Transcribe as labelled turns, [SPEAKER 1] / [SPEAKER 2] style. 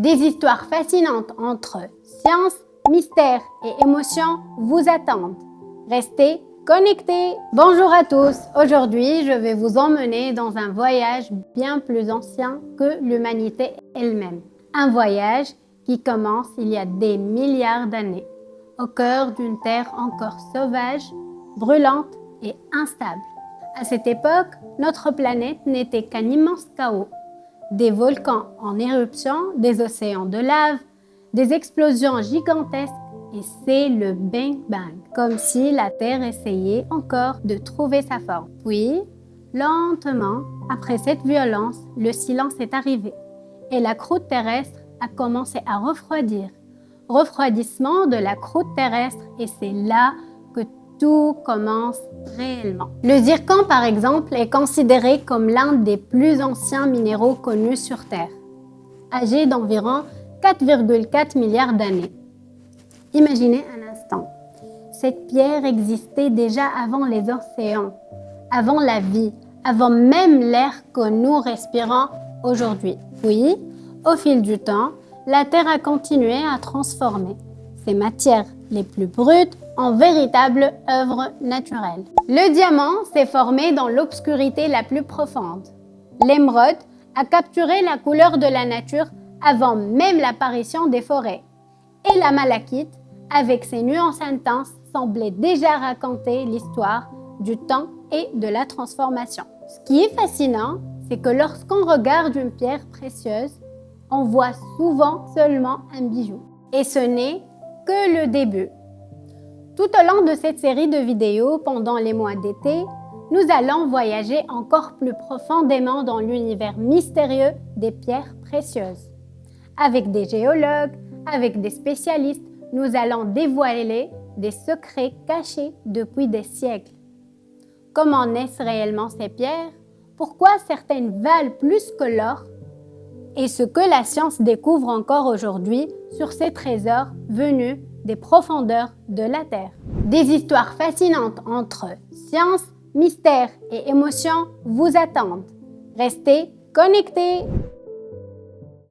[SPEAKER 1] Des histoires fascinantes entre science, mystère et émotion vous attendent. Restez connectés. Bonjour à tous. Aujourd'hui, je vais vous emmener dans un voyage bien plus ancien que l'humanité elle-même. Un voyage qui commence il y a des milliards d'années, au cœur d'une terre encore sauvage, brûlante et instable. À cette époque, notre planète n'était qu'un immense chaos. Des volcans en éruption, des océans de lave, des explosions gigantesques et c'est le Big Bang, comme si la Terre essayait encore de trouver sa forme. Puis, lentement, après cette violence, le silence est arrivé et la croûte terrestre a commencé à refroidir. Refroidissement de la croûte terrestre et c'est là que tout commence réellement. Le zircon, par exemple, est considéré comme l'un des plus anciens minéraux connus sur Terre, âgé d'environ 4,4 milliards d'années. Imaginez un instant, cette pierre existait déjà avant les océans, avant la vie, avant même l'air que nous respirons aujourd'hui. Puis, au fil du temps, la Terre a continué à transformer ces matières les plus brutes en véritables œuvres naturelles. Le diamant s'est formé dans l'obscurité la plus profonde. L'émeraude a capturé la couleur de la nature avant même l'apparition des forêts. Et la malachite, avec ses nuances intenses, semblait déjà raconter l'histoire du temps et de la transformation. Ce qui est fascinant, c'est que lorsqu'on regarde une pierre précieuse, on voit souvent seulement un bijou. Et ce n'est que le début. Tout au long de cette série de vidéos, pendant les mois d'été, nous allons voyager encore plus profondément dans l'univers mystérieux des pierres précieuses. Avec des géologues, avec des spécialistes, nous allons dévoiler des secrets cachés depuis des siècles. Comment naissent réellement ces pierres? Pourquoi certaines valent plus que l'or? Et ce que la science découvre encore aujourd'hui sur ces trésors venus des profondeurs de la Terre. Des histoires fascinantes entre science, mystère et émotion vous attendent. Restez connectés!